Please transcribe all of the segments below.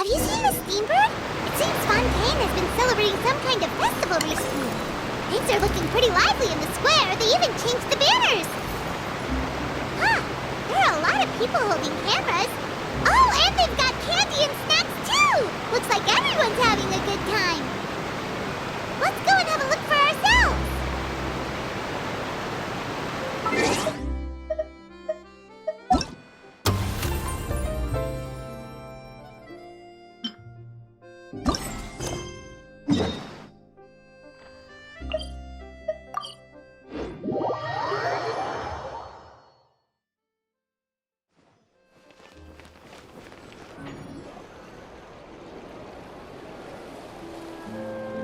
Have you seen the steambird? It seems Fontaine has been celebrating some kind of festival recently. Things are looking pretty lively in the square. They even changed the banners. Huh. There are a lot of people holding cameras. Oh, and they've got candy and snacks too! Looks like everyone's having a good time. Let's go and have a look for ourselves.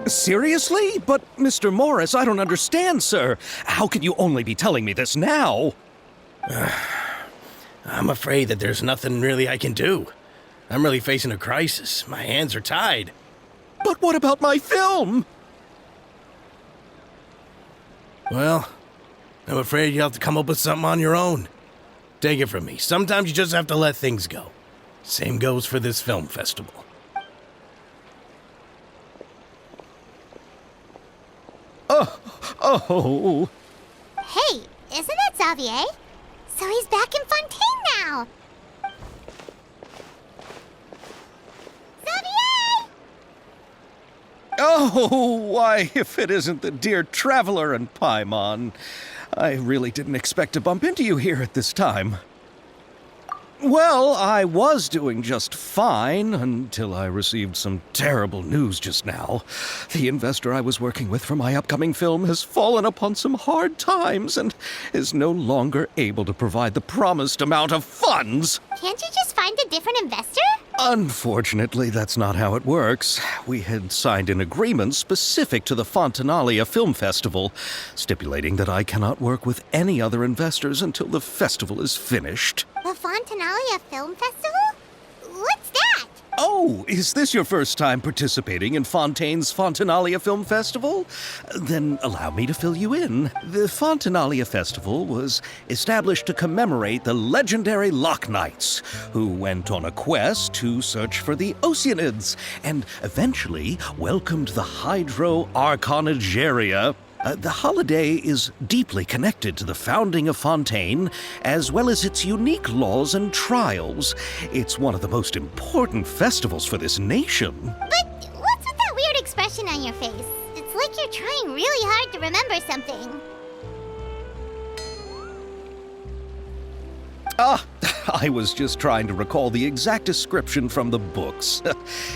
Seriously? But, Mr. Morris, I don't understand, sir. How can you only be telling me this now? I'm afraid that there's nothing really I can do. I'm really facing a crisis. My hands are tied. But what about my film? Well, I'm afraid you'll have to come up with something on your own. Take it from me. Sometimes you just have to let things go. Same goes for this film festival. Oh. Hey, isn't that Xavier? So he's back in Fontaine now. Xavier! Oh, why, if it isn't the dear Traveler and Paimon. I really didn't expect to bump into you here at this time. Well, I was doing just fine until I received some terrible news just now. The investor I was working with for my upcoming film has fallen upon some hard times and is no longer able to provide the promised amount of funds. Can't you just find a different investor? Unfortunately, that's not how it works. We had signed an agreement specific to the Fontanalia Film Festival, stipulating that I cannot work with any other investors until the festival is finished. The Fontanalia Film Festival? What's that? Oh, is this your first time participating in Fontaine's Fontanalia Film Festival? Then allow me to fill you in. The Fontanalia Festival was established to commemorate the legendary Loch Knights, who went on a quest to search for the Oceanids, and eventually welcomed the Hydro Arconageria. The holiday is deeply connected to the founding of Fontaine, as well as its unique laws and trials. It's one of the most important festivals for this nation. But what's with that weird expression on your face? It's like you're trying really hard to remember something. I was just trying to recall the exact description from the books,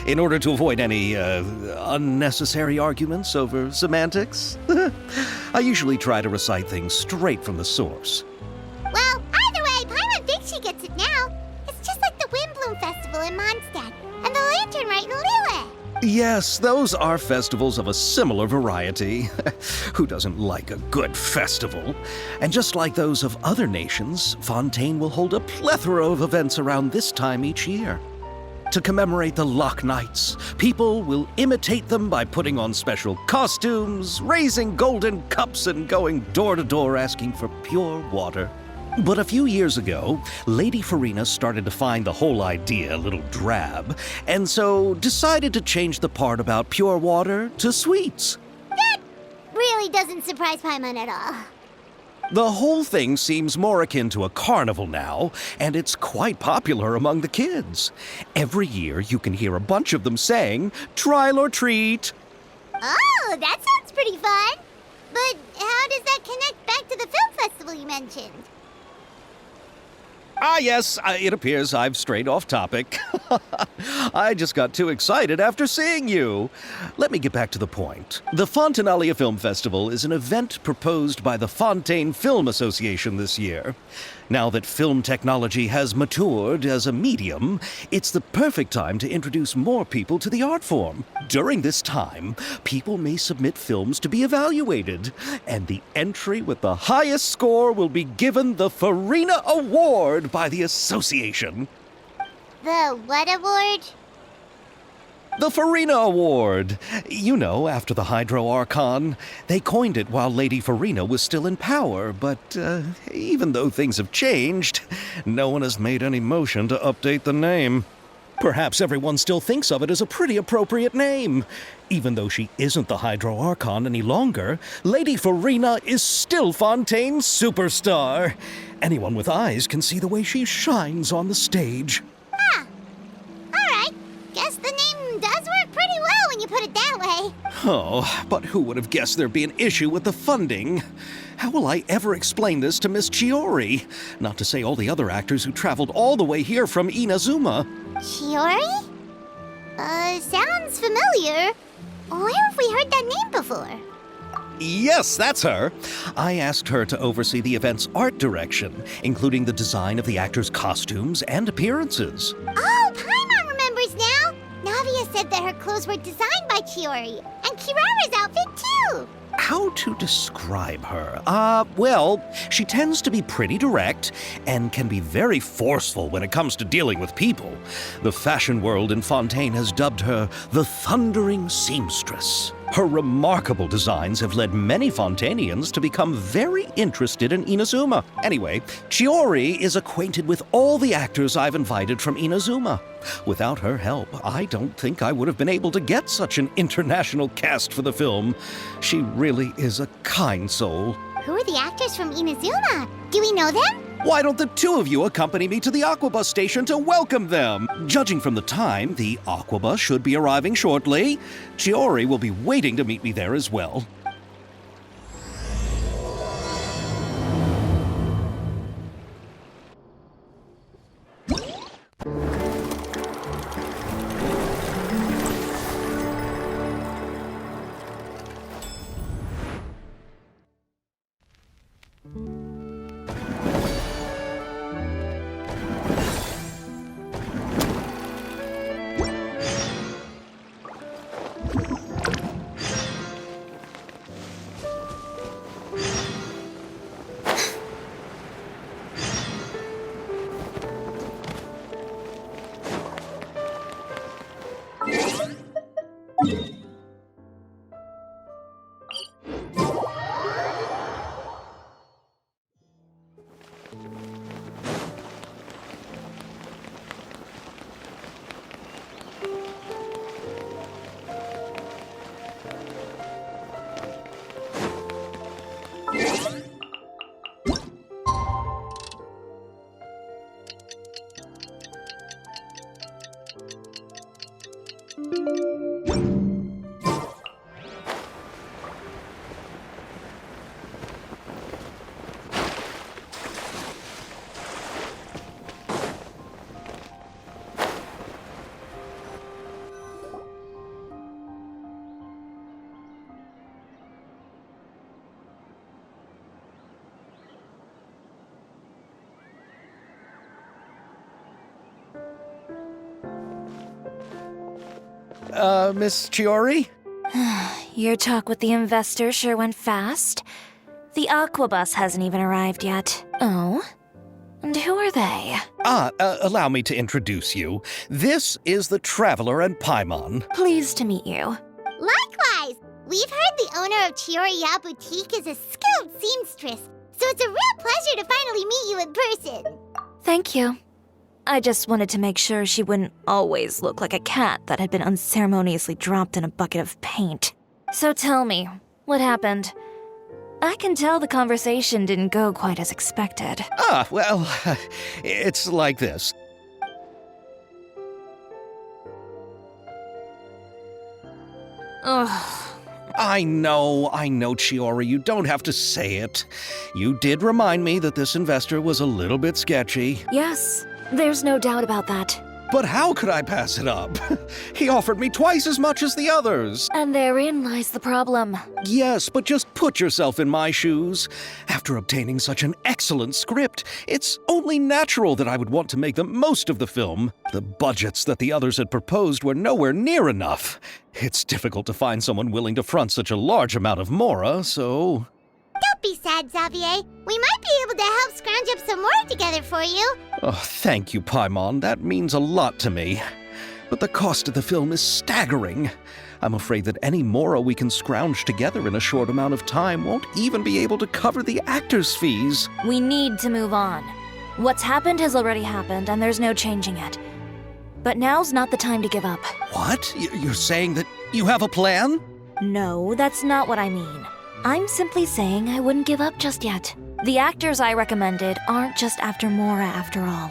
in order to avoid any unnecessary arguments over semantics. I usually try to recite things straight from the source. Well, either way, Paimon thinks she gets it now. It's just like the Windbloom Festival in Mondstadt, and the Lantern Rite in Lille. Yes, those are festivals of a similar variety. Who doesn't like a good festival? And just like those of other nations, Fontaine will hold a plethora of events around this time each year. To commemorate the Loch Knights, people will imitate them by putting on special costumes, raising golden cups, and going door to door asking for pure water. But a few years ago, Lady Farina started to find the whole idea a little drab, and so decided to change the part about pure water to sweets. That really doesn't surprise Paimon at all. The whole thing seems more akin to a carnival now, and it's quite popular among the kids. Every year you can hear a bunch of them saying, "Trial or treat." Oh, that sounds pretty fun. But how does that connect back to the film festival you mentioned? Yes, it appears I've strayed off topic. I just got too excited after seeing you. Let me get back to the point. The Fontanalia Film Festival is an event proposed by the Fontaine Film Association this year. Now that film technology has matured as a medium, it's the perfect time to introduce more people to the art form. During this time, people may submit films to be evaluated, and the entry with the highest score will be given the Farina Award by the association. The what award? The Farina Award. You know, after the Hydro Archon. They coined it while Lady Farina was still in power, but even though things have changed, no one has made any motion to update the name. Perhaps everyone still thinks of it as a pretty appropriate name. Even though she isn't the Hydro Archon any longer, Lady Farina is still Fontaine's superstar. Anyone with eyes can see the way she shines on the stage. Alright, guess the name does work pretty well when you put it that way. Oh, but who would have guessed there'd be an issue with the funding? How will I ever explain this to Miss Chiori? Not to say all the other actors who traveled all the way here from Inazuma. Chiori? Sounds familiar. Where have we heard that name before? Yes, that's her. I asked her to oversee the event's art direction, including the design of the actors' costumes and appearances. Oh, Paimon remembers now! Navia said that her clothes were designed by Chiori, and Kirara's outfit too! How to describe her? Well, she tends to be pretty direct and can be very forceful when it comes to dealing with people. The fashion world in Fontaine has dubbed her the Thundering Seamstress. Her remarkable designs have led many Fontainians to become very interested in Inazuma. Anyway, Chiori is acquainted with all the actors I've invited from Inazuma. Without her help, I don't think I would have been able to get such an international cast for the film. She really is a kind soul. Who are the actors from Inazuma? Do we know them? Why don't the two of you accompany me to the Aquabus station to welcome them? Judging from the time, the Aquabus should be arriving shortly. Chiori will be waiting to meet me there as well. Miss Chiori? Your talk with the investor sure went fast. The Aquabus hasn't even arrived yet. Oh? And who are they? Allow me to introduce you. This is the Traveler and Paimon. Pleased to meet you. Likewise! We've heard the owner of Chioriya Boutique is a skilled seamstress, so it's a real pleasure to finally meet you in person. Thank you. I just wanted to make sure she wouldn't always look like a cat that had been unceremoniously dropped in a bucket of paint. So tell me, what happened? I can tell the conversation didn't go quite as expected. Well, it's like this. Ugh. I know, Chiori, you don't have to say it. You did remind me that this investor was a little bit sketchy. Yes, there's no doubt about that. But how could I pass it up? He offered me twice as much as the others. And therein lies the problem. Yes, but just put yourself in my shoes. After obtaining such an excellent script, it's only natural that I would want to make the most of the film. The budgets that the others had proposed were nowhere near enough. It's difficult to find someone willing to front such a large amount of mora, so... Don't be sad, Xavier. We might be able to help scrounge up some more together for you. Oh, thank you, Paimon. That means a lot to me. But the cost of the film is staggering. I'm afraid that any mora we can scrounge together in a short amount of time won't even be able to cover the actors' fees. We need to move on. What's happened has already happened, and there's no changing it. but now's not the time to give up. What? You're saying that you have a plan? No, that's not what I mean. I'm simply saying I wouldn't give up just yet. The actors I recommended aren't just after Mora after all.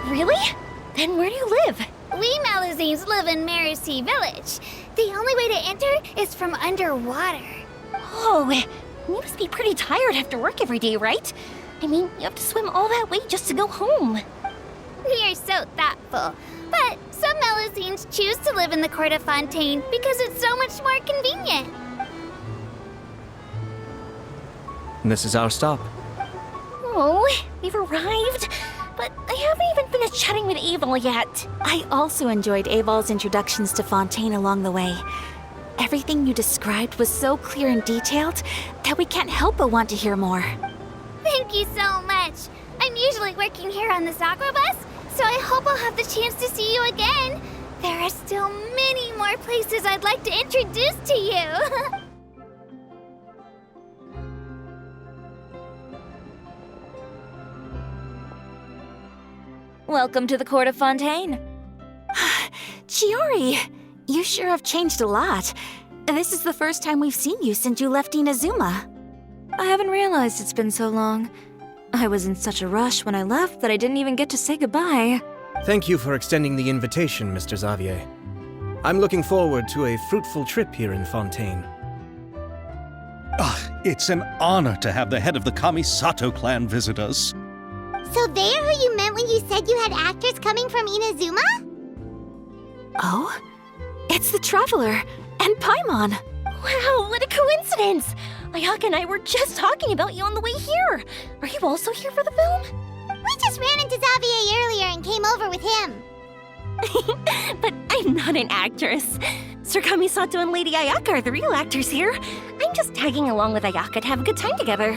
Really? Then where do you live? We Malazines live in Mercy Village. The only way to enter is from underwater. Oh, you must be pretty tired after work every day, right? I mean, you have to swim all that way just to go home. We are so thoughtful. But some Malazines choose to live in the Court of Fontaine because it's so much more convenient. This is our stop. Oh, we've arrived. But I haven't even finished chatting with Aval yet. I also enjoyed Aval's introductions to Fontaine along the way. Everything you described was so clear and detailed that we can't help but want to hear more. Thank you so much. I'm usually working here on the Sakura bus, so I hope I'll have the chance to see you again. There are still many more places I'd like to introduce to you. Welcome to the Court of Fontaine. Chiori, you sure have changed a lot. This is the first time we've seen you since you left Inazuma. I haven't realized it's been so long. I was in such a rush when I left that I didn't even get to say goodbye. Thank you for extending the invitation, Mr. Xavier. I'm looking forward to a fruitful trip here in Fontaine. It's an honor to have the head of the Kamisato clan visit us. So they're who you meant when you said you had actors coming from Inazuma? Oh? It's the Traveler and Paimon. Wow, what a coincidence! Ayaka and I were just talking about you on the way here. Are you also here for the film? We just ran into Xavier earlier and came over with him. But I'm not an actress. Sir Kamisato and Lady Ayaka are the real actors here. I'm just tagging along with Ayaka to have a good time together.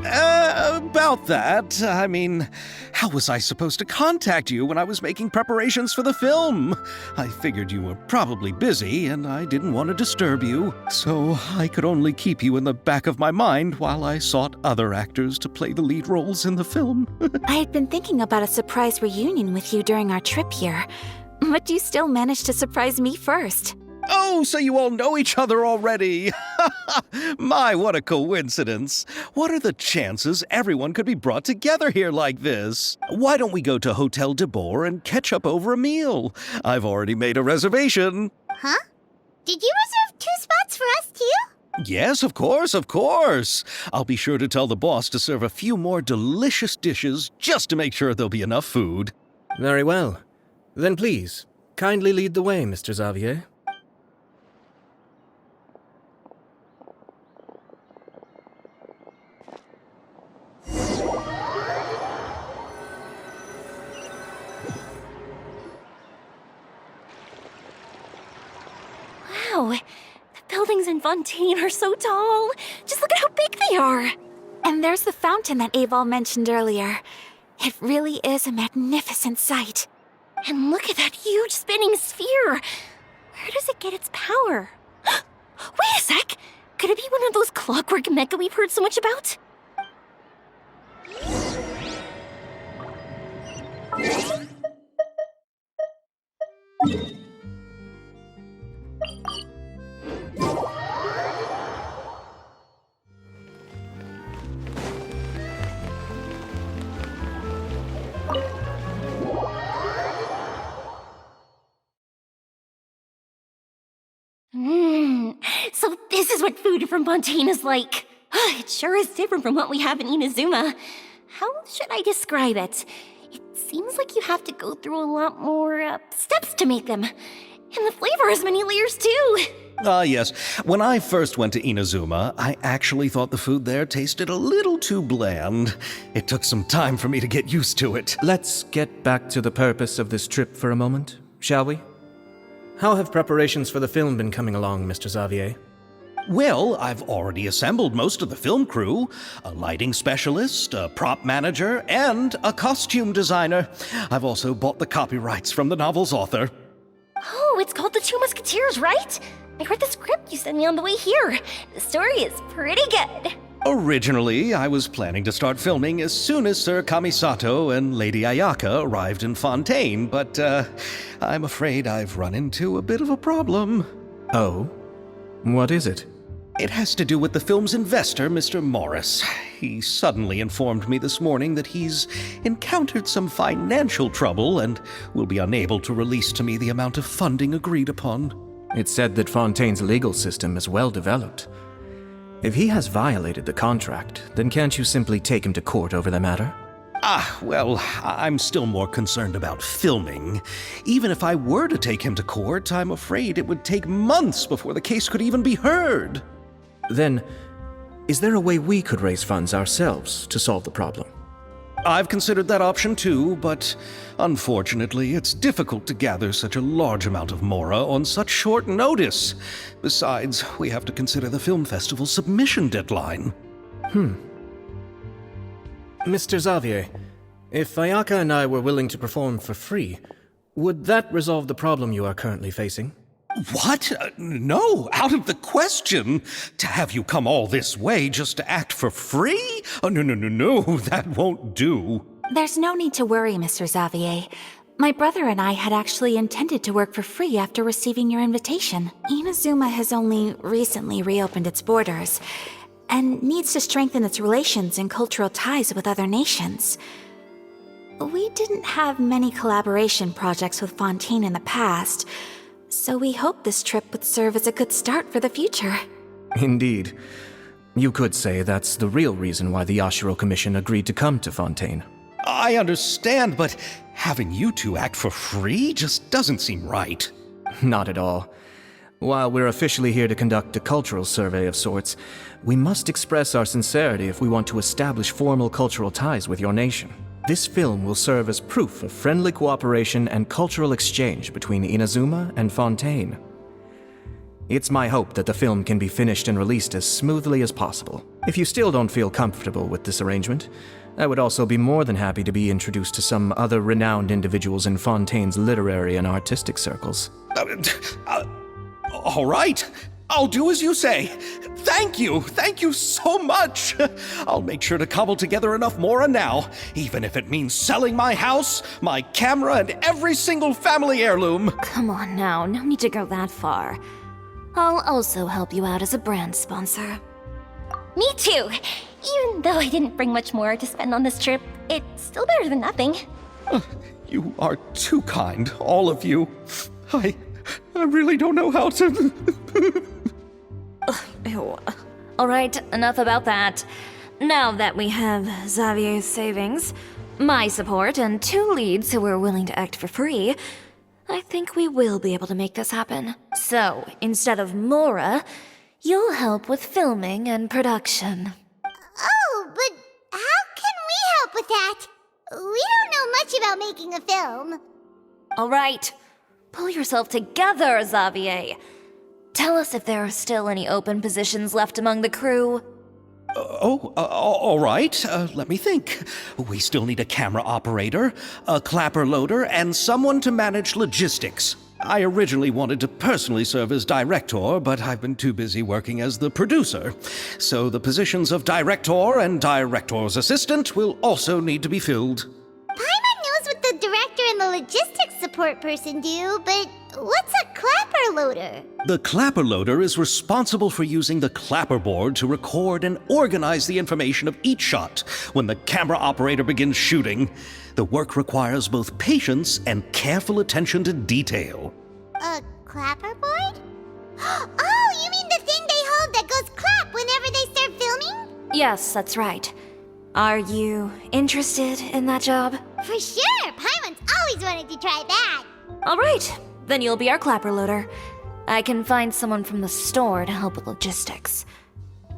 About that, I mean, how was I supposed to contact you when I was making preparations for the film? I figured you were probably busy, and I didn't want to disturb you, so I could only keep you in the back of my mind while I sought other actors to play the lead roles in the film. I had been thinking about a surprise reunion with you during our trip here, but you still managed to surprise me first. Oh, so you all know each other already! My, what a coincidence! What are the chances everyone could be brought together here like this? Why don't we go to Hotel de Boer and catch up over a meal? I've already made a reservation. Huh? Did you reserve 2 spots for us too? Yes, of course, of course. I'll be sure to tell the boss to serve a few more delicious dishes just to make sure there'll be enough food. Very well. Then please, kindly lead the way, Mr. Xavier. Wow, the buildings in Fontaine are so tall. Just look at how big they are. And there's the fountain that Aval mentioned earlier. It really is a magnificent sight. And look at that huge spinning sphere. Where does it get its power? Wait a sec! Could it be one of those clockwork mecha we've heard so much about? So this is what food from Fontaine is like. It sure is different from what we have in Inazuma. How should I describe it? It seems like you have to go through a lot more steps to make them. And the flavor has many layers too. Yes. When I first went to Inazuma, I actually thought the food there tasted a little too bland. It took some time for me to get used to it. Let's get back to the purpose of this trip for a moment, shall we? How have preparations for the film been coming along, Mr. Xavier? Well, I've already assembled most of the film crew, a lighting specialist, a prop manager, and a costume designer. I've also bought the copyrights from the novel's author. Oh, it's called The Two Musketeers, right? I read the script you sent me on the way here. The story is pretty good. Originally, I was planning to start filming as soon as Sir Kamisato and Lady Ayaka arrived in Fontaine, but I'm afraid I've run into a bit of a problem. Oh? What is it? It has to do with the film's investor, Mr. Morris. He suddenly informed me this morning that he's encountered some financial trouble and will be unable to release to me the amount of funding agreed upon. It's said that Fontaine's legal system is well developed. If he has violated the contract, then can't you simply take him to court over the matter? Well, I'm still more concerned about filming. Even if I were to take him to court, I'm afraid it would take months before the case could even be heard. Then, is there a way we could raise funds ourselves to solve the problem? I've considered that option too, but unfortunately, it's difficult to gather such a large amount of mora on such short notice. Besides, we have to consider the film festival's submission deadline. Mr. Xavier, if Ayaka and I were willing to perform for free, would that resolve the problem you are currently facing? What? No, out of the question. To have you come all this way just to act for free? Oh, no, that won't do. There's no need to worry, Mr. Xavier. My brother and I had actually intended to work for free after receiving your invitation. Inazuma has only recently reopened its borders, and needs to strengthen its relations and cultural ties with other nations. We didn't have many collaboration projects with Fontaine in the past, so we hoped this trip would serve as a good start for the future. Indeed. You could say that's the real reason why the Yashiro Commission agreed to come to Fontaine. I understand, but having you two act for free just doesn't seem right. Not at all. While we're officially here to conduct a cultural survey of sorts, we must express our sincerity if we want to establish formal cultural ties with your nation. This film will serve as proof of friendly cooperation and cultural exchange between Inazuma and Fontaine. It's my hope that the film can be finished and released as smoothly as possible. If you still don't feel comfortable with this arrangement, I would also be more than happy to be introduced to some other renowned individuals in Fontaine's literary and artistic circles. All right, I'll do as you say. Thank you so much. I'll make sure to cobble together enough mora now, even if it means selling my house, my camera, and every single family heirloom. Come on now, no need to go that far. I'll also help you out as a brand sponsor. Me too! Even though I didn't bring much more to spend on this trip, it's still better than nothing. You are too kind, all of you. I really don't know how to... Ew. Alright, enough about that. Now that we have Xavier's savings, my support, and 2 leads who are willing to act for free, I think we will be able to make this happen. So, instead of Mora, you'll help with filming and production. Oh, but how can we help with that? We don't know much about making a film. Alright, pull yourself together, Xavier. Tell us if there are still any open positions left among the crew. All right. Let me think. We still need a camera operator, a clapper loader, and someone to manage logistics. I originally wanted to personally serve as director, but I've been too busy working as the producer. So the positions of director and director's assistant will also need to be filled. Paimon knows what the director and the logistics support person do, but what's a clapper loader? The clapper loader is responsible for using the clapperboard to record and organize the information of each shot when the camera operator begins shooting. The work requires both patience and careful attention to detail. A clapperboard? Oh, you mean the thing they hold that goes clap whenever they start filming? Yes, that's right. Are you interested in that job? For sure! Paimon's always wanted to try that. Alright, then you'll be our clapper loader. I can find someone from the store to help with logistics.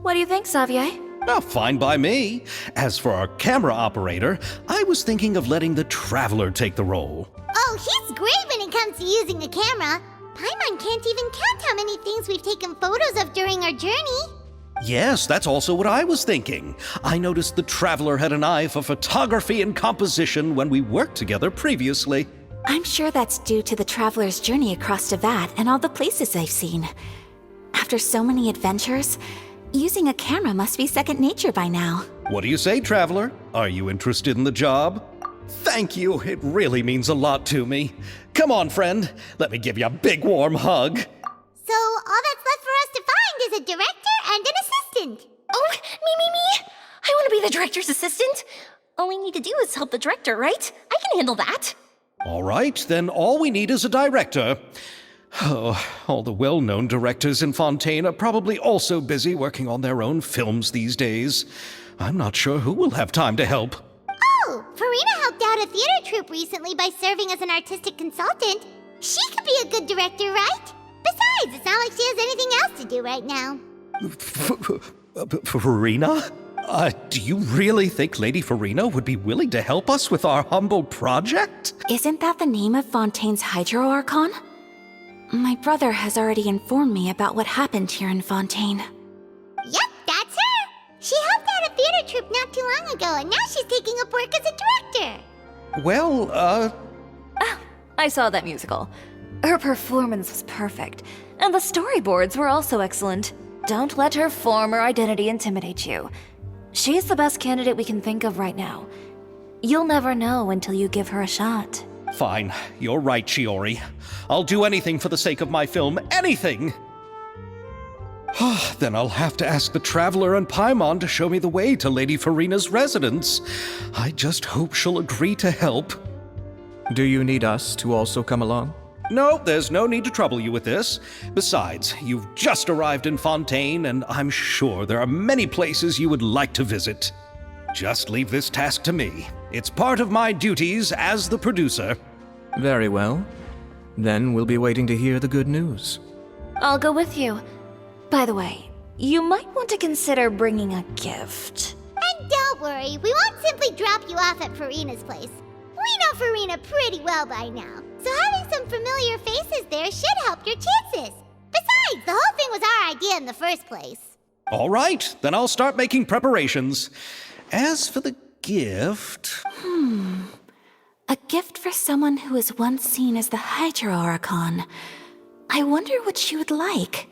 What do you think, Xavier? Oh, fine by me. As for our camera operator, I was thinking of letting the Traveler take the role. Oh, he's great when it comes to using a camera. Paimon can't even count how many things we've taken photos of during our journey. Yes, that's also what I was thinking. I noticed the Traveler had an eye for photography and composition when we worked together previously. I'm sure that's due to the traveler's journey across Teyvat and all the places they've seen. After so many adventures, using a camera must be second nature by now. What do you say, Traveler? Are you interested in the job? Thank you, it really means a lot to me. Come on, friend, let me give you a big warm hug. So all that's left for us to find is a director and an assistant. Oh, me! I want to be the director's assistant. All we need to do is help the director, right? I can handle that. All right, then all we need is a director. Oh, all the well-known directors in Fontaine are probably also busy working on their own films these days. I'm not sure who will have time to help. Oh, Farina helped out a theater troupe recently by serving as an artistic consultant. She could be a good director, right? Besides, it's not like she has anything else to do right now. Farina? Do you really think Lady Farina would be willing to help us with our humble project? Isn't that the name of Fontaine's Hydro Archon? My brother has already informed me about what happened here in Fontaine. Yep, that's her. She helped out a theater troupe not too long ago, and now she's taking up work as a director. Well, I saw that musical. Her performance was perfect, and the storyboards were also excellent. Don't let her former identity intimidate you. She's the best candidate we can think of right now. You'll never know until you give her a shot. Fine, you're right, Shiori. I'll do anything for the sake of my film, anything! Then I'll have to ask the Traveler and Paimon to show me the way to Lady Farina's residence. I just hope she'll agree to help. Do you need us to also come along? No, there's no need to trouble you with this. Besides, you've just arrived in Fontaine, and I'm sure there are many places you would like to visit. Just leave this task to me. It's part of my duties as the producer. Very well. Then we'll be waiting to hear the good news. I'll go with you. By the way, you might want to consider bringing a gift. And don't worry, we won't simply drop you off at Farina's place. We know Farina pretty well by now, so having some familiar faces there should help your chances. Besides, the whole thing was our idea in the first place. All right, then I'll start making preparations. As for the gift... A gift for someone who was once seen as the Hydro Archon. I wonder what she would like.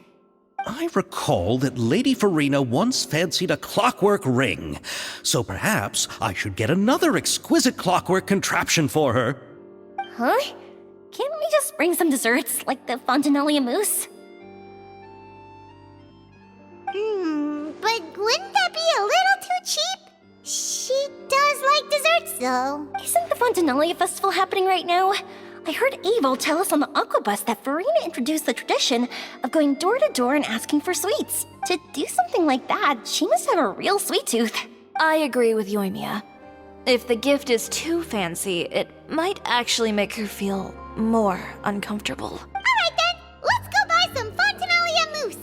I recall that Lady Farina once fancied a clockwork ring, so perhaps I should get another exquisite clockwork contraption for her. Huh? Can't we just bring some desserts, like the Fontinalia mousse? But wouldn't that be a little too cheap? She does like desserts, though. Isn't the Fontinalia festival happening right now? I heard Abel tell us on the Aquabus that Farina introduced the tradition of going door to door and asking for sweets. To do something like that, she must have a real sweet tooth. I agree with Yoimiya. If the gift is too fancy, it might actually make her feel more uncomfortable. Alright then, let's go buy some Fontinalia mousse.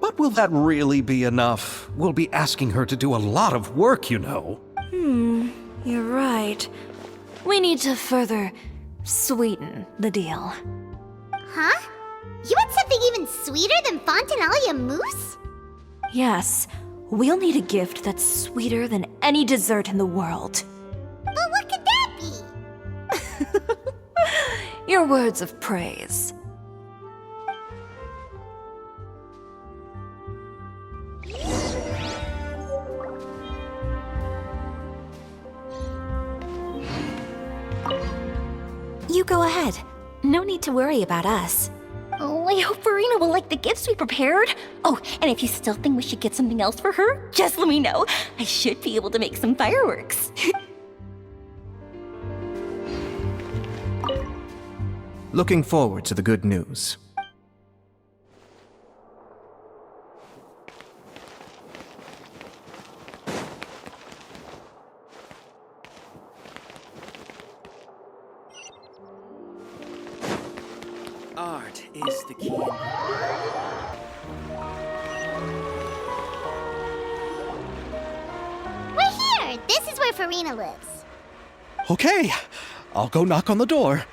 But will that really be enough? We'll be asking her to do a lot of work, you know. You're right. We need to further sweeten the deal. Huh? You want something even sweeter than Fontinalia mousse? Yes, we'll need a gift that's sweeter than any dessert in the world. But what could that be? Your words of praise. You go ahead. No need to worry about us. Oh, I hope Farina will like the gifts we prepared. Oh, and if you still think we should get something else for her, just let me know. I should be able to make some fireworks. Looking forward to the good news. Art is the key. We're here! This is where Farina lives. Okay, I'll go knock on the door.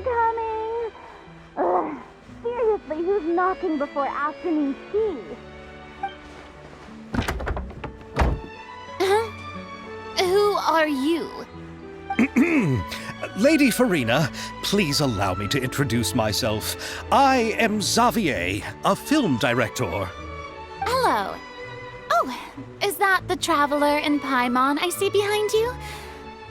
Coming. Seriously, who's knocking before afternoon tea? Who are you? Lady Farina, please allow me to introduce myself. I am Xavier, a film director. Hello. Oh, is that the traveler in Paimon I see behind you?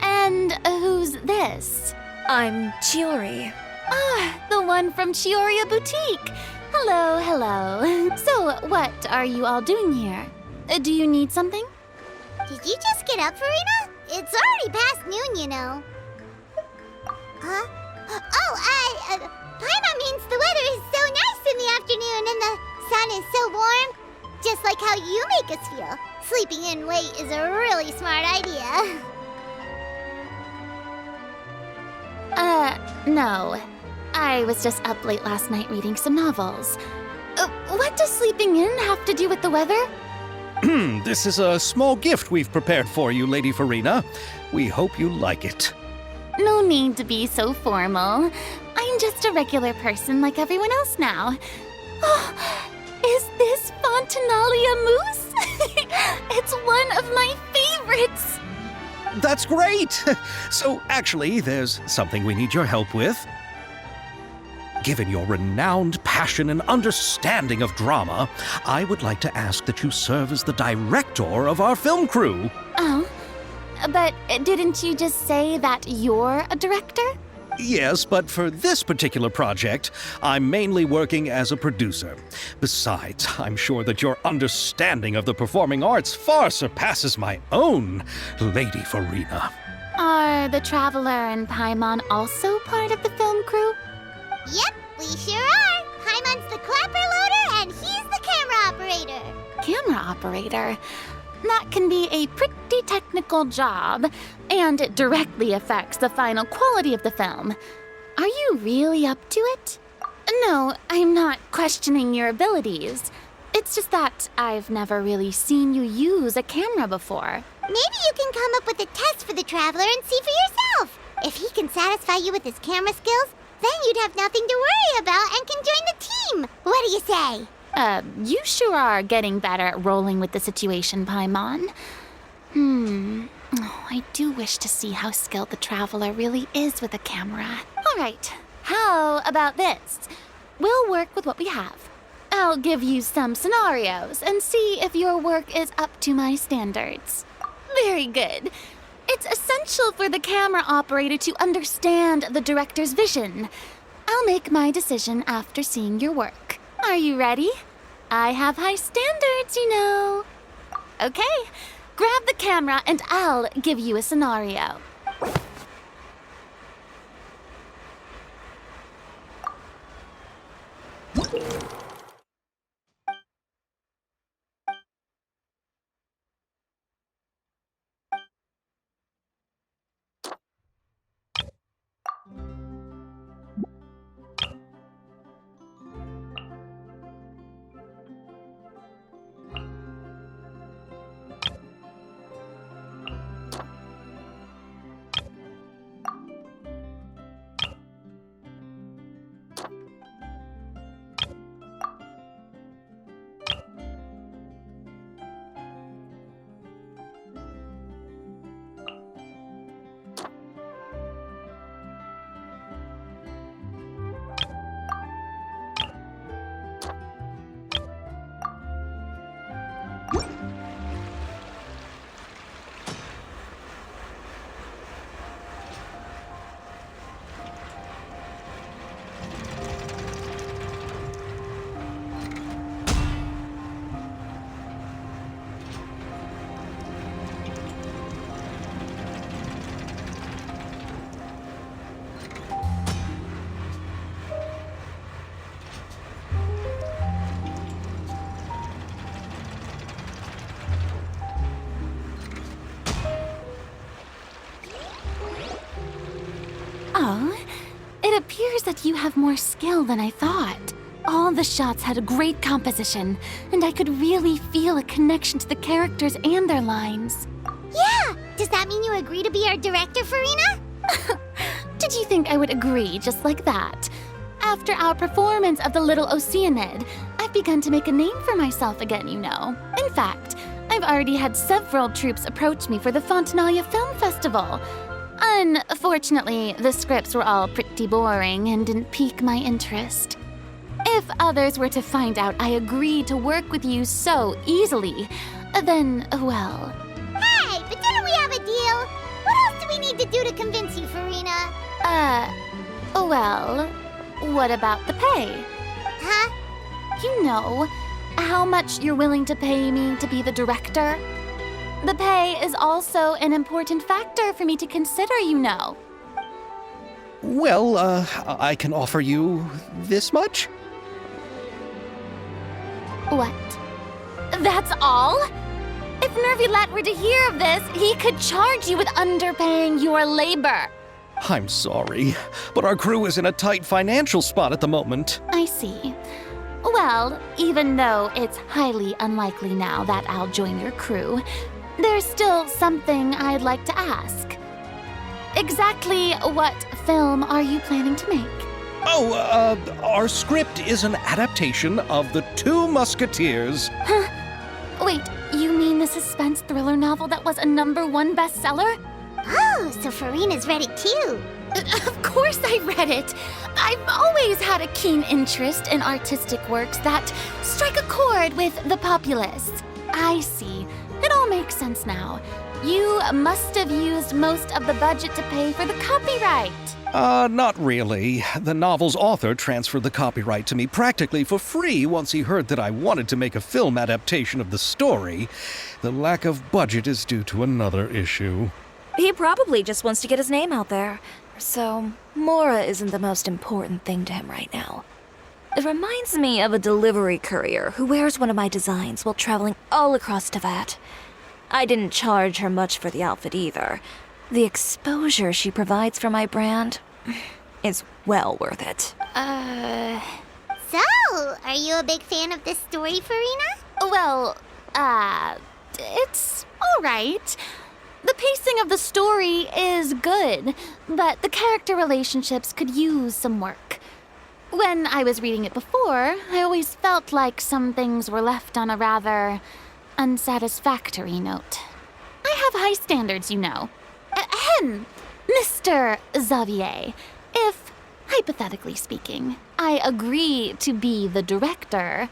And who's this? I'm Chiori. Ah, the one from Chioria Boutique. Hello, hello. So, what are you all doing here? Do you need something? Did you just get up, Farina? It's already past noon, you know. Huh? Oh, Paimon means the weather is so nice in the afternoon and the sun is so warm. Just like how you make us feel. Sleeping in late is a really smart idea. No. I was just up late last night reading some novels. What does sleeping in have to do with the weather? This is a small gift we've prepared for you, Lady Farina. We hope you like it. No need to be so formal. I'm just a regular person like everyone else now. Oh, is this Fontinalia mousse? It's one of my favorites. That's great! So, actually, there's something we need your help with. Given your renowned passion and understanding of drama, I would like to ask that you serve as the director of our film crew. Oh, but didn't you just say that you're a director? Yes, but for this particular project, I'm mainly working as a producer. Besides, I'm sure that your understanding of the performing arts far surpasses my own, Lady Farina. Are the Traveler and Paimon also part of the film crew? Yep, we sure are. Paimon's the clapper loader and he's the camera operator. Camera operator? That can be a pretty technical job, and it directly affects the final quality of the film. Are you really up to it? No, I'm not questioning your abilities. It's just that I've never really seen you use a camera before. Maybe you can come up with a test for the Traveler and see for yourself. If he can satisfy you with his camera skills, then you'd have nothing to worry about and can join the team. What do you say? You sure are getting better at rolling with the situation, Paimon. Oh, I do wish to see how skilled the Traveler really is with a camera. All right, how about this? We'll work with what we have. I'll give you some scenarios and see if your work is up to my standards. Very good. It's essential for the camera operator to understand the director's vision. I'll make my decision after seeing your work. Are you ready? I have high standards, you know. Okay, grab the camera and I'll give you a scenario. Oh, it appears that you have more skill than I thought. All the shots had a great composition, and I could really feel a connection to the characters and their lines. Yeah! Does that mean you agree to be our director, Farina? Did you think I would agree just like that? After our performance of The Little Oceanid, I've begun to make a name for myself again, you know. In fact, I've already had several troops approach me for the Fontanalia Film Festival. Unfortunately, the scripts were all pretty boring and didn't pique my interest. If others were to find out I agreed to work with you so easily, then, well... Hey, but didn't we have a deal? What else do we need to do to convince you, Farina? Well, what about the pay? Huh? You know, how much you're willing to pay me to be the director? The pay is also an important factor for me to consider, you know. Well, I can offer you this much? What? That's all? If Nervilat were to hear of this, he could charge you with underpaying your labor. I'm sorry, but our crew is in a tight financial spot at the moment. I see. Well, even though it's highly unlikely now that I'll join your crew, there's still something I'd like to ask. Exactly what film are you planning to make? Oh, our script is an adaptation of The Two Musketeers. Huh? Wait, you mean the suspense thriller novel that was a #1 bestseller? Oh, so Farina's read it too. Of course I read it. I've always had a keen interest in artistic works that strike a chord with the populace. I see. It all makes sense now. You must have used most of the budget to pay for the copyright. Not really. The novel's author transferred the copyright to me practically for free once he heard that I wanted to make a film adaptation of the story. The lack of budget is due to another issue. He probably just wants to get his name out there. So, Mora isn't the most important thing to him right now. It reminds me of a delivery courier who wears one of my designs while traveling all across Teyvat. I didn't charge her much for the outfit either. The exposure she provides for my brand is well worth it. So, are you a big fan of this story, Farina? Well, it's all right. The pacing of the story is good, but the character relationships could use some work. When I was reading it before, I always felt like some things were left on a rather unsatisfactory note. I have high standards, you know. Ahem, Mr. Xavier, if, hypothetically speaking, I agree to be the director,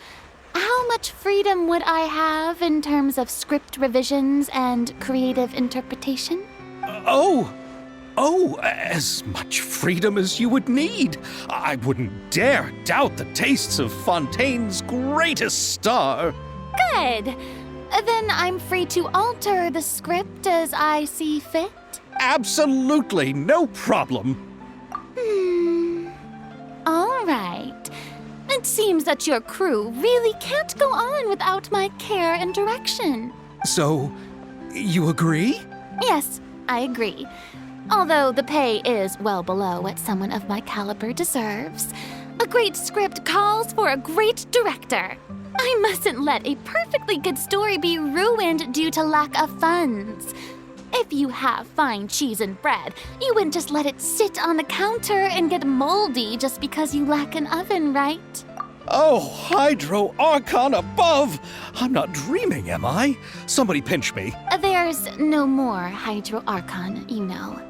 how much freedom would I have in terms of script revisions and creative interpretation? Oh, as much freedom as you would need. I wouldn't dare doubt the tastes of Fontaine's greatest star. Good. Then I'm free to alter the script as I see fit? Absolutely, no problem. All right. It seems that your crew really can't go on without my care and direction. So, you agree? Yes, I agree. Although the pay is well below what someone of my caliber deserves. A great script calls for a great director. I mustn't let a perfectly good story be ruined due to lack of funds. If you have fine cheese and bread, you wouldn't just let it sit on the counter and get moldy just because you lack an oven, right? Oh, Hydro Archon above! I'm not dreaming, am I? Somebody pinch me. There's no more Hydro Archon, you know.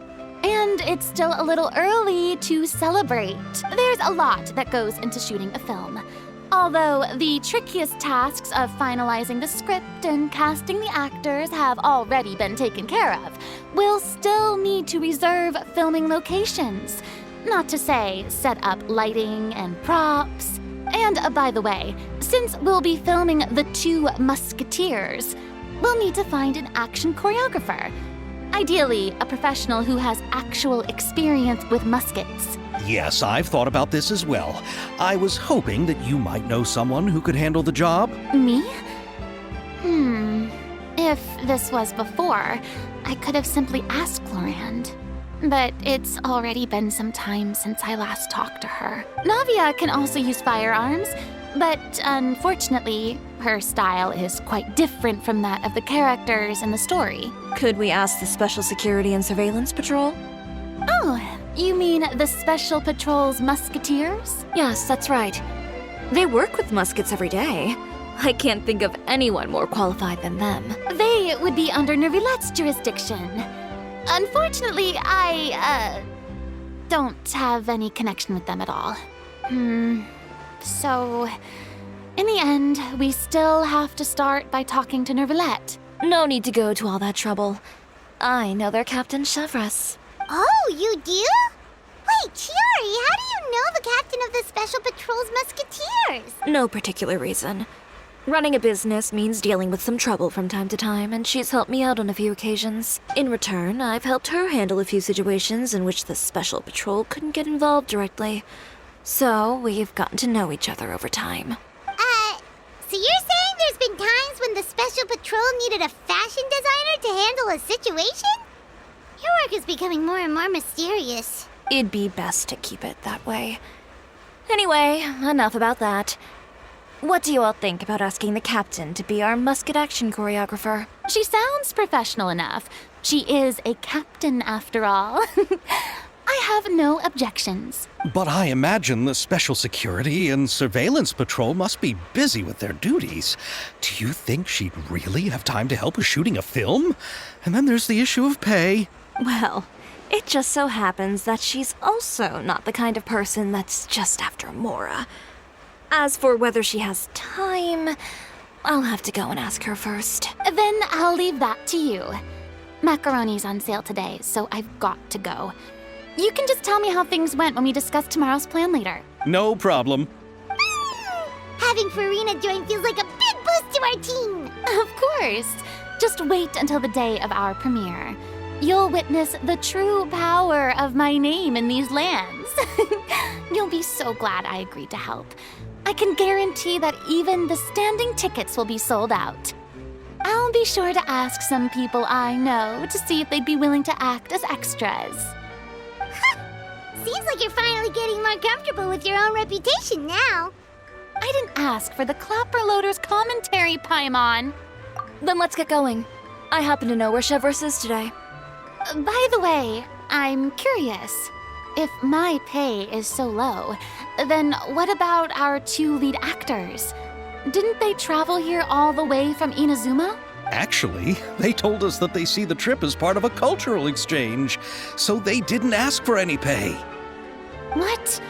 And it's still a little early to celebrate. There's a lot that goes into shooting a film. Although the trickiest tasks of finalizing the script and casting the actors have already been taken care of, we'll still need to reserve filming locations. Not to say set up lighting and props. And by the way, since we'll be filming The Two Musketeers, we'll need to find an action choreographer. Ideally, a professional who has actual experience with muskets. Yes, I've thought about this as well. I was hoping that you might know someone who could handle the job. Me? If this was before, I could have simply asked Florand. but it's already been some time since I last talked to her. Navia can also use firearms, but unfortunately, her style is quite different from that of the characters in the story. Could we ask the Special Security and Surveillance Patrol? Oh, you mean the Special Patrol's Musketeers? Yes, that's right. They work with muskets every day. I can't think of anyone more qualified than them. They would be under Nervilette's jurisdiction. Unfortunately, I don't have any connection with them at all. So, in the end, we still have to start by talking to Nervilette. No need to go to all that trouble. I know their Captain Chevres. Oh, you do? Wait, Chiori, how do you know the captain of the Special Patrol's Musketeers? No particular reason. Running a business means dealing with some trouble from time to time, and she's helped me out on a few occasions. In return, I've helped her handle a few situations in which the Special Patrol couldn't get involved directly. So, we've gotten to know each other over time. So you're saying there's been times when the Special Patrol needed a fashion designer to handle a situation? Your work is becoming more and more mysterious. It'd be best to keep it that way. Anyway, enough about that. What do you all think about asking the captain to be our musket action choreographer? She sounds professional enough. She is a captain after all. I have no objections. But I imagine the Special Security and Surveillance Patrol must be busy with their duties. Do you think she'd really have time to help with shooting a film? And then there's the issue of pay. Well, it just so happens that she's also not the kind of person that's just after Mora. As for whether she has time, I'll have to go and ask her first. Then I'll leave that to you. Macaroni's on sale today, so I've got to go. You can just tell me how things went when we discuss tomorrow's plan later. No problem. Having Farina join feels like a big boost to our team. Of course. Just wait until the day of our premiere. You'll witness the true power of my name in these lands. You'll be so glad I agreed to help. I can guarantee that even the standing tickets will be sold out. I'll be sure to ask some people I know to see if they'd be willing to act as extras. Seems like you're finally getting more comfortable with your own reputation now. I didn't ask for the Clapper Loader's commentary, Paimon. Then let's get going. I happen to know where Chevres is today. By the way, I'm curious. If my pay is so low, then what about our two lead actors? Didn't they travel here all the way from Inazuma? Actually, they told us that they see the trip as part of a cultural exchange, so they didn't ask for any pay. What?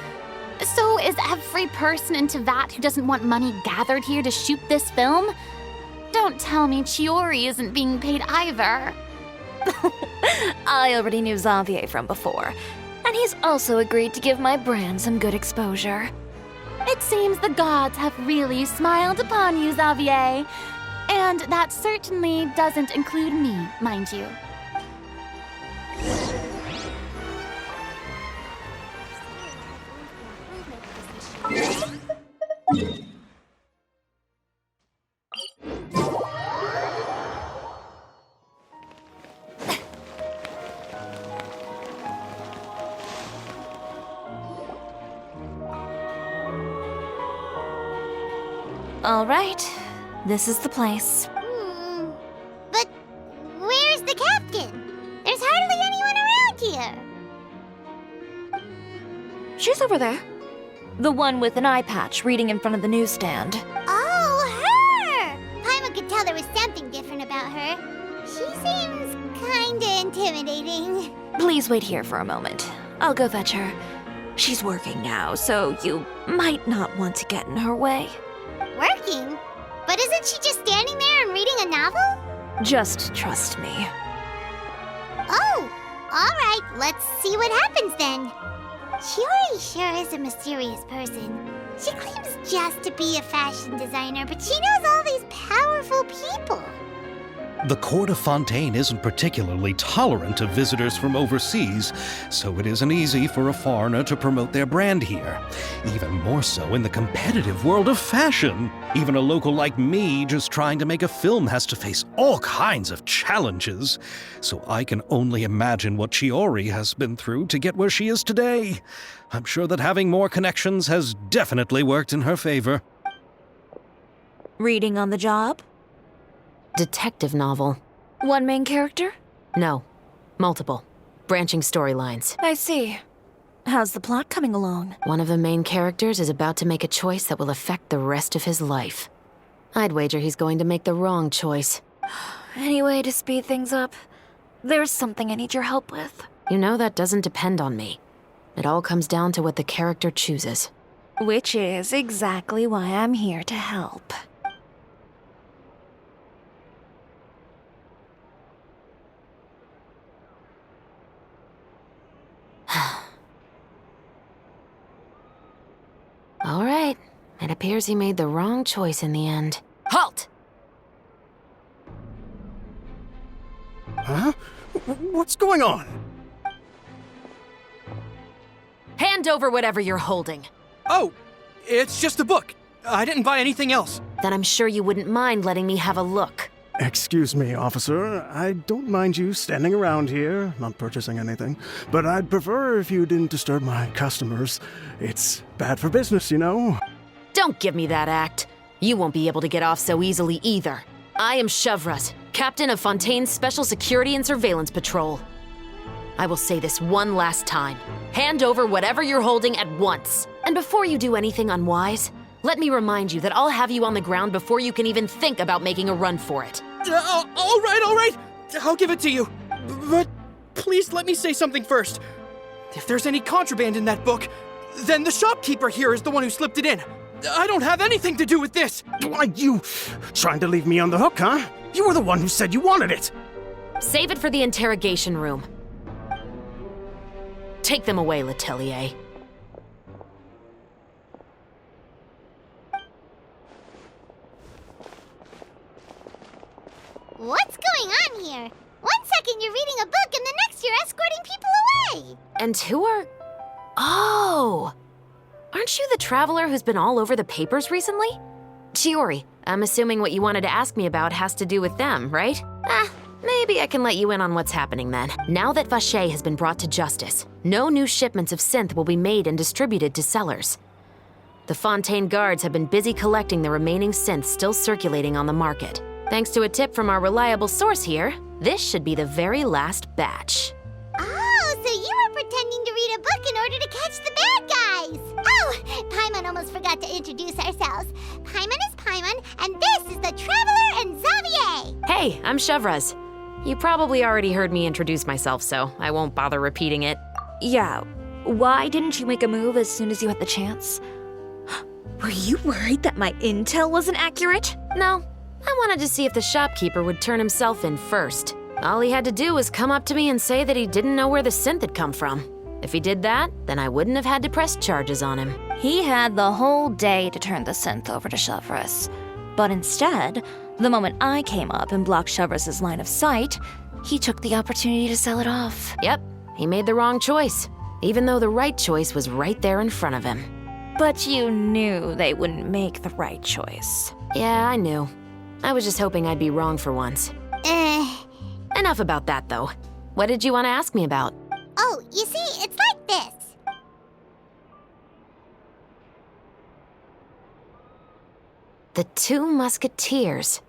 So is every person in Tevat who doesn't want money gathered here to shoot this film? Don't tell me Chiori isn't being paid either. I already knew Xavier from before, and he's also agreed to give my brand some good exposure. It seems the gods have really smiled upon you, Xavier. And that certainly doesn't include me, mind you. All right, this is the place. But where's the captain? There's hardly anyone around here. She's over there. The one with an eye patch reading in front of the newsstand. Oh, her! Paimon could tell there was something different about her. She seems kinda intimidating. Please wait here for a moment. I'll go fetch her. She's working now, so you might not want to get in her way. Working? But isn't she just standing there and reading a novel? Just trust me. Oh, alright, let's see what happens then. Chiori sure is a mysterious person. She claims just to be a fashion designer, but she knows all these powerful people. The court of Fontaine isn't particularly tolerant of visitors from overseas, so it isn't easy for a foreigner to promote their brand here. Even more so in the competitive world of fashion. Even a local like me just trying to make a film has to face all kinds of challenges. So I can only imagine what Chiori has been through to get where she is today. I'm sure that having more connections has definitely worked in her favor. Reading on the job? Detective novel. One main character? No. Multiple. Branching storylines. I see. How's the plot coming along? One of the main characters is about to make a choice that will affect the rest of his life. I'd wager he's going to make the wrong choice. Any way to speed things up? There's something I need your help with. You know that doesn't depend on me. It all comes down to what the character chooses. Which is exactly why I'm here to help. All right. It appears he made the wrong choice in the end. Halt! Huh? What's going on? Hand over whatever you're holding. Oh, it's just a book. I didn't buy anything else. Then I'm sure you wouldn't mind letting me have a look. Excuse me, officer. I don't mind you standing around here, not purchasing anything, but I'd prefer if you didn't disturb my customers. It's bad for business, you know? Don't give me that act. You won't be able to get off so easily either. I am Chevraz, captain of Fontaine's Special Security and Surveillance Patrol. I will say this one last time. Hand over whatever you're holding at once. And before you do anything unwise, let me remind you that I'll have you on the ground before you can even think about making a run for it. All right. I'll give it to you. But please let me say something first. If there's any contraband in that book, then the shopkeeper here is the one who slipped it in. I don't have anything to do with this. Why, you trying to leave me on the hook, huh? You were the one who said you wanted it. Save it for the interrogation room. Take them away, Letelier. What's going on here? 1 second you're reading a book and the next you're escorting people away. And who are... Oh! Aren't you the traveler who's been all over the papers recently? Chiori, I'm assuming what you wanted to ask me about has to do with them, right? Maybe I can let you in on what's happening then. Now that Vacher has been brought to justice, no new shipments of synth will be made and distributed to sellers. The Fontaine guards have been busy collecting the remaining synths still circulating on the market. Thanks to a tip from our reliable source here, this should be the very last batch. Oh, so you were pretending to read a book in order to catch the bad guys. Oh, Paimon almost forgot to introduce ourselves. Paimon is Paimon, and this is the Traveler and Xavier. Hey, I'm Chevraz. You probably already heard me introduce myself, so I won't bother repeating it. Yeah, why didn't you make a move as soon as you had the chance? Were you worried that my intel wasn't accurate? No, I wanted to see if the shopkeeper would turn himself in first. All he had to do was come up to me and say that he didn't know where the synth had come from. If he did that, then I wouldn't have had to press charges on him. He had the whole day to turn the synth over to Chevraz. But instead, the moment I came up and blocked Chevraz's line of sight, he took the opportunity to sell it off. Yep, he made the wrong choice, even though the right choice was right there in front of him. But you knew they wouldn't make the right choice. Yeah, I knew. I was just hoping I'd be wrong for once. Enough about that, though. What did you want to ask me about? Oh, you see, it's like this. The Two Musketeers.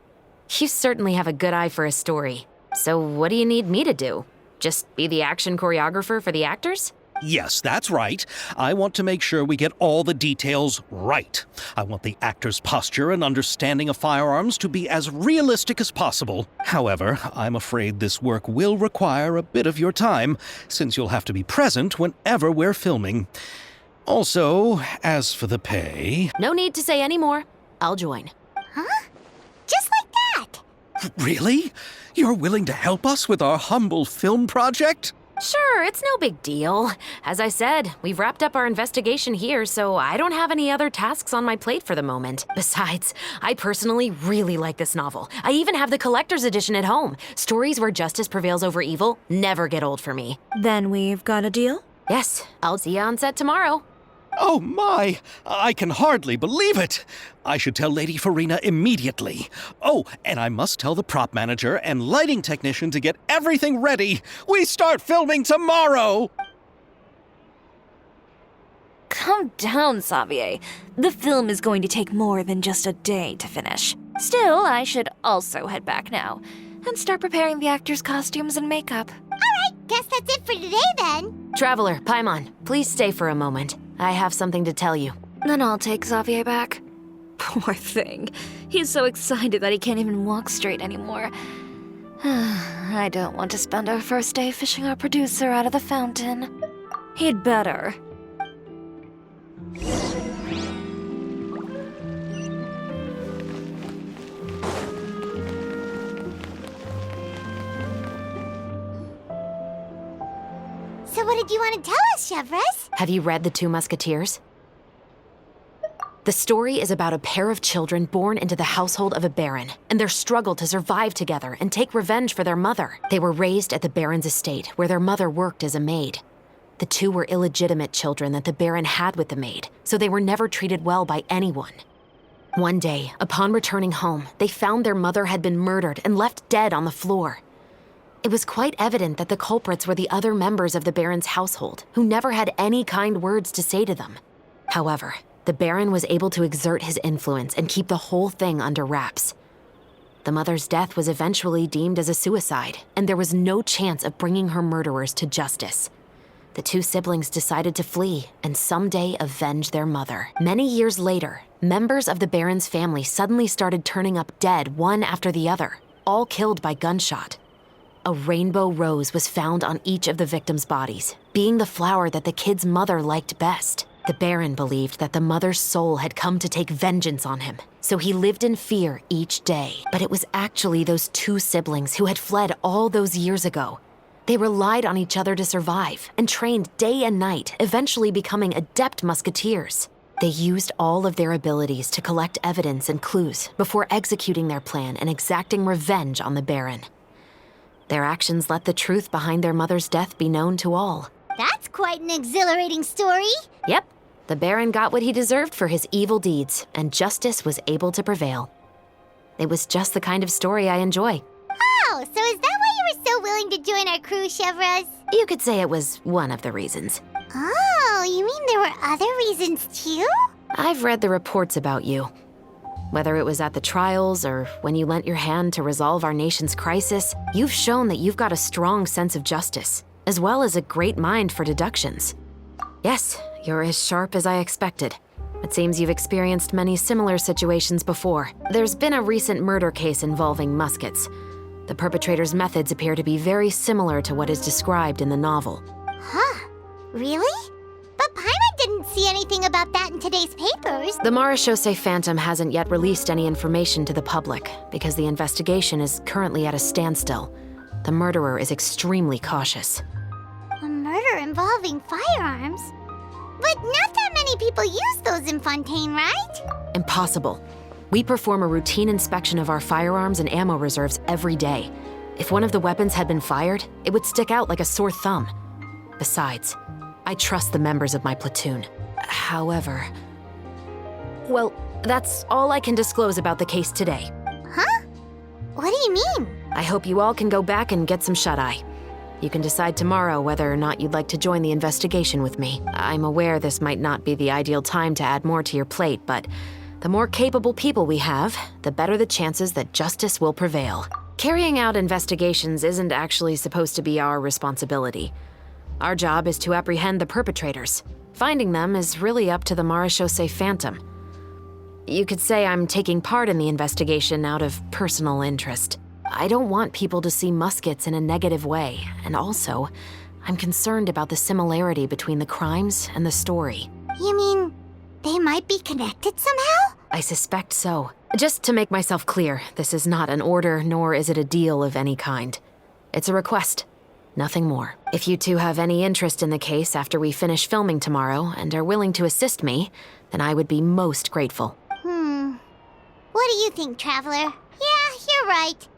You certainly have a good eye for a story. So what do you need me to do? Just be the action choreographer for the actors? Yes, that's right. I want to make sure we get all the details right. I want the actor's posture and understanding of firearms to be as realistic as possible. However, I'm afraid this work will require a bit of your time, since you'll have to be present whenever we're filming. Also, as for the pay... No need to say any more. I'll join. Huh? Just like that? Really? You're willing to help us with our humble film project? Sure, it's no big deal. As I said, we've wrapped up our investigation here, so I don't have any other tasks on my plate for the moment. Besides, I personally really like this novel. I even have the collector's edition at home. Stories where justice prevails over evil never get old for me. Then we've got a deal? Yes, I'll see you on set tomorrow. Oh my! I can hardly believe it! I should tell Lady Farina immediately. Oh, and I must tell the prop manager and lighting technician to get everything ready. We start filming tomorrow! Calm down, Xavier. The film is going to take more than just a day to finish. Still, I should also head back now and start preparing the actors' costumes and makeup. Alright, guess that's it for today then. Traveler, Paimon, please stay for a moment. I have something to tell you. Then I'll take Xavier back. Poor thing. He's so excited that he can't even walk straight anymore. I don't want to spend our first day fishing our producer out of the fountain. He'd better. So what did you want to tell us, Chevres? Have you read The Two Musketeers? The story is about a pair of children born into the household of a baron and their struggle to survive together and take revenge for their mother. They were raised at the baron's estate, where their mother worked as a maid. The two were illegitimate children that the baron had with the maid, so they were never treated well by anyone. One day, upon returning home, they found their mother had been murdered and left dead on the floor. It was quite evident that the culprits were the other members of the baron's household, who never had any kind words to say to them. However, the baron was able to exert his influence and keep the whole thing under wraps. The mother's death was eventually deemed as a suicide, and there was no chance of bringing her murderers to justice. The two siblings decided to flee and someday avenge their mother. Many years later, members of the baron's family suddenly started turning up dead one after the other, all killed by gunshot. A rainbow rose was found on each of the victims' bodies, being the flower that the kid's mother liked best. The baron believed that the mother's soul had come to take vengeance on him, so he lived in fear each day. But it was actually those two siblings who had fled all those years ago. They relied on each other to survive and trained day and night, eventually becoming adept musketeers. They used all of their abilities to collect evidence and clues before executing their plan and exacting revenge on the baron. Their actions let the truth behind their mother's death be known to all. That's quite an exhilarating story. Yep, the baron got what he deserved for his evil deeds, and justice was able to prevail. It was just the kind of story I enjoy. Oh, so is that why you were so willing to join our crew, Chevres? You could say it was one of the reasons. Oh, you mean there were other reasons too? I've read the reports about you. Whether it was at the trials or when you lent your hand to resolve our nation's crisis, you've shown that you've got a strong sense of justice, as well as a great mind for deductions. Yes, you're as sharp as I expected. It seems you've experienced many similar situations before. There's been a recent murder case involving Muskets. The perpetrator's methods appear to be very similar to what is described in the novel. Huh? Really? But Paimon didn't see anything about that in today's papers. The Marechaussee Phantom hasn't yet released any information to the public because the investigation is currently at a standstill. The murderer is extremely cautious. A murder involving firearms? But not that many people use those in Fontaine, right? Impossible. We perform a routine inspection of our firearms and ammo reserves every day. If one of the weapons had been fired, it would stick out like a sore thumb. Besides, I trust the members of my platoon. However... Well, that's all I can disclose about the case today. Huh? What do you mean? I hope you all can go back and get some shut-eye. You can decide tomorrow whether or not you'd like to join the investigation with me. I'm aware this might not be the ideal time to add more to your plate, but the more capable people we have, the better the chances that justice will prevail. Carrying out investigations isn't actually supposed to be our responsibility. Our job is to apprehend the perpetrators. Finding them is really up to the Marechaussee Phantom. You could say I'm taking part in the investigation out of personal interest. I don't want people to see Muskets in a negative way, and also, I'm concerned about the similarity between the crimes and the story. You mean they might be connected somehow? I suspect so. Just to make myself clear, this is not an order, nor is it a deal of any kind. It's a request. Nothing more. If you two have any interest in the case after we finish filming tomorrow and are willing to assist me, then I would be most grateful. What do you think, Traveler? Yeah, you're right.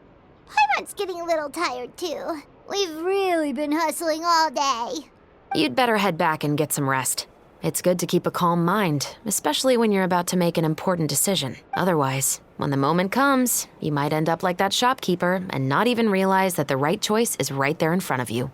Paimon's getting a little tired, too. We've really been hustling all day. You'd better head back and get some rest. It's good to keep a calm mind, especially when you're about to make an important decision. Otherwise, when the moment comes, you might end up like that shopkeeper and not even realize that the right choice is right there in front of you.